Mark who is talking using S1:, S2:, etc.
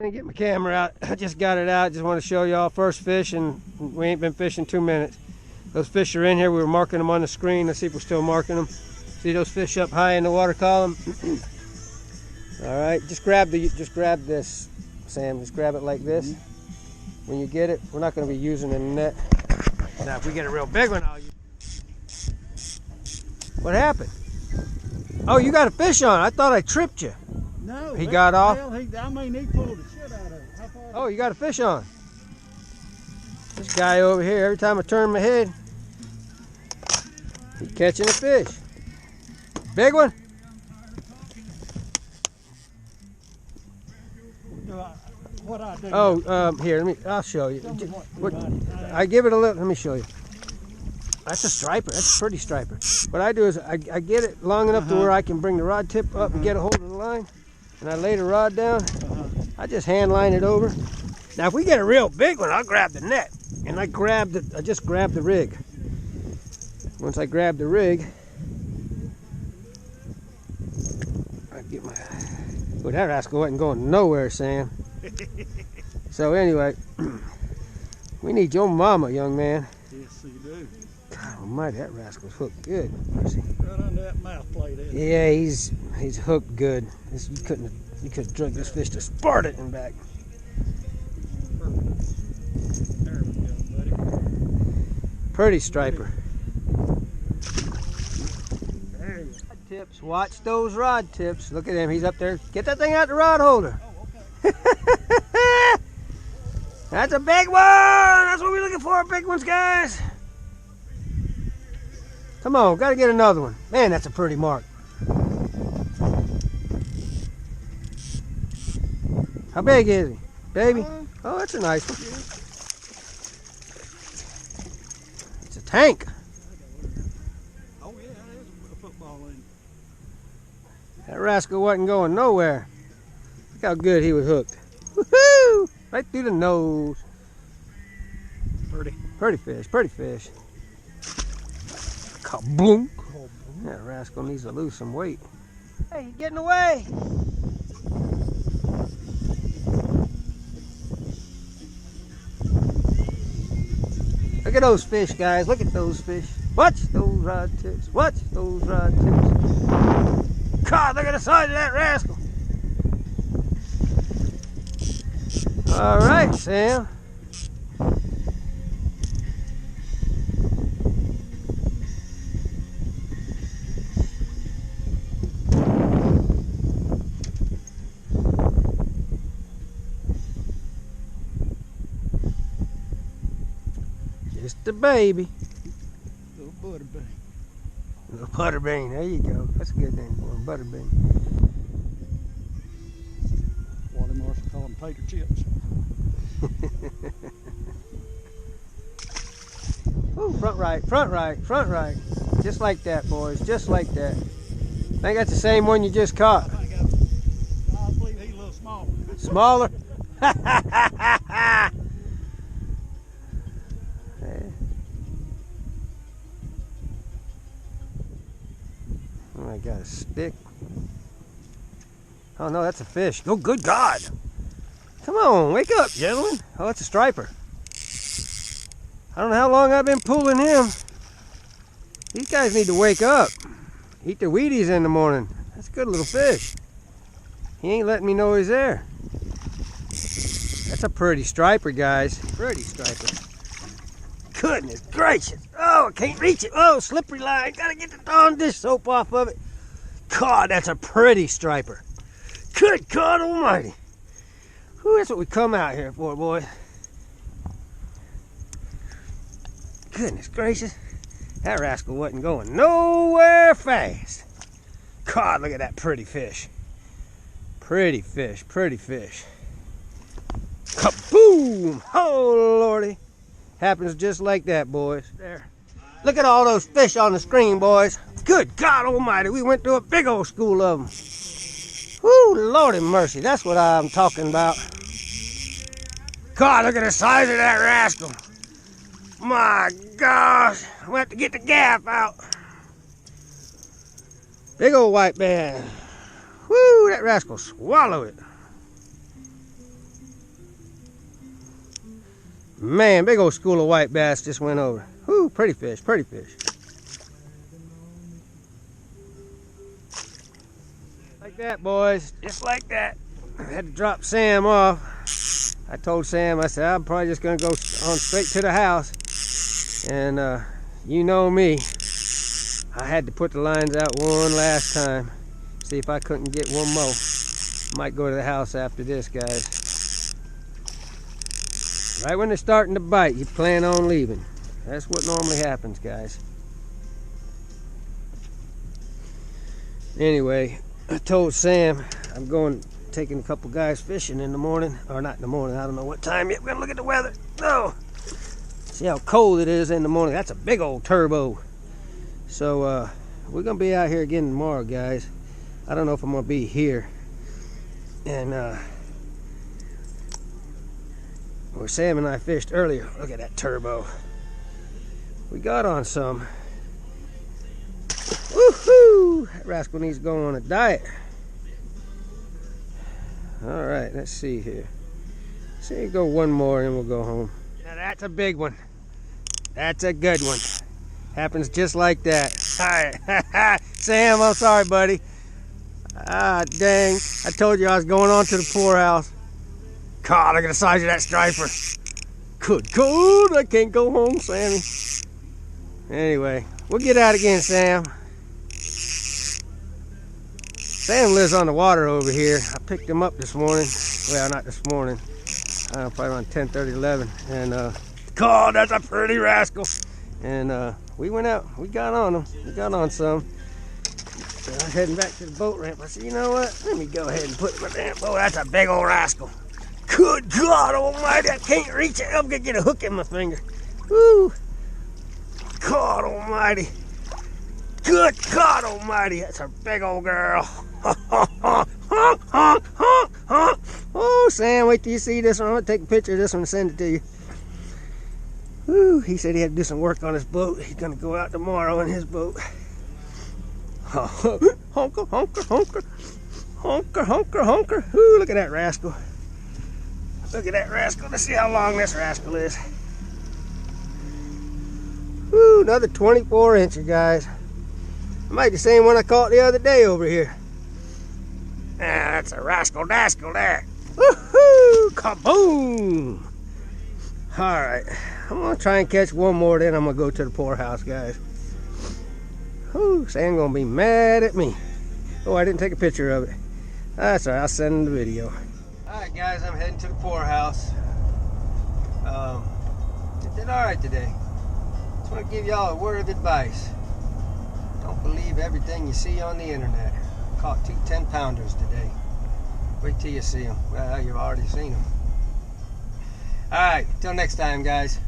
S1: Let me get my camera out. I just got it out. Just want to show y'all first fish, and we ain't been fishing 2 minutes. Those fish are in here. We were marking them on the screen. Let's see if we're still marking them. See those fish up high in the water column? All right, just grab this, Sam. Just grab it like this. When you get it, we're not going to be using a net. Now, if we get a real big one, I'll use. What happened? Oh, you got a fish on. I thought I tripped you.
S2: No.
S1: He got off?
S2: Hell, he pulled the shit out of it. How far?
S1: Oh, you got a fish on. This guy over here, every time I turn my head, he's catching a fish. Big one?
S2: What I do?
S1: Oh, here, I'll show you. I give it a little, let me show you. That's a striper, that's a pretty striper. What I do is I get it long enough to where I can bring the rod tip up and get a hold of the line. And I lay the rod down. I just hand line it over. Now if we get a real big one, I'll grab the net. And I just grab the rig. Once I grab the rig, I get my, well, that rascal wasn't going nowhere, Sam. So anyway, we need your mama, young man.
S2: Yes, you do.
S1: God almighty, that rascal's hooked good. Mercy.
S2: Right under that mouth plate, isn't it?
S1: Yeah, he's hooked good. You could have drugged this fish to Sparta and back.
S2: There we go, buddy.
S1: Pretty striper.
S2: There you go.
S1: Rod tips. Watch those rod tips. Look at him. He's up there. Get that thing out the rod holder.
S2: Oh, okay.
S1: That's a big one. That's what we're looking for. Big ones, guys. Come on. Got to get another one. Man, that's a pretty mark. How big is he? Baby? Oh, that's a nice one. It's a tank.
S2: Oh, yeah, that is a football in.
S1: That rascal wasn't going nowhere. Look how good he was hooked. Woohoo! Right through the nose. Pretty fish, pretty fish. Kaboom! That rascal needs to lose some weight. Hey, he's getting away! Look at those fish, guys. Look at those fish. Watch those rod tips. Watch those rod tips. God, look at the size of that rascal. All right, Sam. Just a baby.
S2: Little butterbean.
S1: Little butterbean. There you go. That's a good name for him, butterbean.
S2: Wally Marshall call them tater chips.
S1: Ooh, front right, front right, front right. Just like that, boys. Just like that. I think that's the same one you just caught.
S2: I believe he's a little smaller.
S1: Smaller? Oh, I got a stick. Oh no, that's a fish. Oh, good God. Come on, wake up, gentlemen. Oh, that's a striper. I don't know how long I've been pulling him. These guys need to wake up. Eat their Wheaties in the morning. That's a good little fish. He ain't letting me know he's there. That's a pretty striper, guys. Pretty striper. Goodness gracious. Oh, I can't reach it. Oh, slippery line. Gotta get the darn dish soap off of it. God, that's a pretty striper. Good God almighty. Whew, that's what we come out here for, boy. Goodness gracious. That rascal wasn't going nowhere fast. God, look at that pretty fish. Pretty fish, pretty fish. Kaboom! Oh, Lordy. Happens just like that, boys. There. Look at all those fish on the screen, boys. Good God almighty, we went through a big old school of them. Whoo, Lordy mercy, that's what I'm talking about. God, look at the size of that rascal. My gosh, I'm gonna have to get the gaff out. Big old white man. Woo, that rascal swallowed it. Man, big old school of white bass just went over. Whoo, pretty fish, pretty fish. Like that, boys, just like that. I had to drop Sam off. I told Sam, I said, I'm probably just gonna go on straight to the house. And you know me, I had to put the lines out one last time. See if I couldn't get one more. Might go to the house after this, guys. Right when they're starting to bite, you plan on leaving. That's what normally happens, guys. Anyway, I told Sam I'm taking a couple guys fishing in the morning. Or not in the morning, I don't know what time yet. We're gonna look at the weather. No. See how cold it is in the morning. That's a big old turbo. So we're gonna be out here again tomorrow, guys. I don't know if I'm gonna be here. And where Sam and I fished earlier. Look at that turbo. We got on some. Woohoo! That rascal needs to go on a diet. Alright, let's see here. See, go one more and we'll go home. Now that's a big one. That's a good one. Happens just like that. Alright. Sam, I'm sorry, buddy. Ah, dang. I told you I was going on to the poorhouse. God, look at the size of that striper. Good God, I can't go home, Sammy. Anyway, we'll get out again, Sam. Sam lives on the water over here. I picked him up this morning. Well, not this morning. Probably around 10:30, 11. And, God, that's a pretty rascal. And we went out. We got on him. We got on some. So I'm heading back to the boat ramp. I said, you know what? Let me go ahead and put my damn boat. That's a big old rascal. Good God almighty, I can't reach it. I'm gonna get a hook in my finger. Woo! God almighty. Good God almighty, that's a big old girl. Oh, Sam, wait till you see this one. I'm gonna take a picture of this one and send it to you. Woo, he said he had to do some work on his boat. He's gonna go out tomorrow in his boat. Honker, honker, honker. Honker, honker, honker. Woo, look at that rascal. Look at that rascal. Let's see how long this rascal is. Woo, another 24 incher, guys. I might be the same one I caught the other day over here. Ah, that's a rascal dascal there. Woohoo! Kaboom! Alright, I'm gonna try and catch one more, then I'm gonna go to the poorhouse, guys. Whew, Sam's gonna be mad at me. Oh, I didn't take a picture of it. That's alright, I'll send him the video. Alright, guys, I'm heading to the poorhouse. It did alright today. Just want to give y'all a word of advice. Don't believe everything you see on the internet. Caught 2 10-pounders today. Wait till you see them. Well, you've already seen them. Alright, till next time, guys.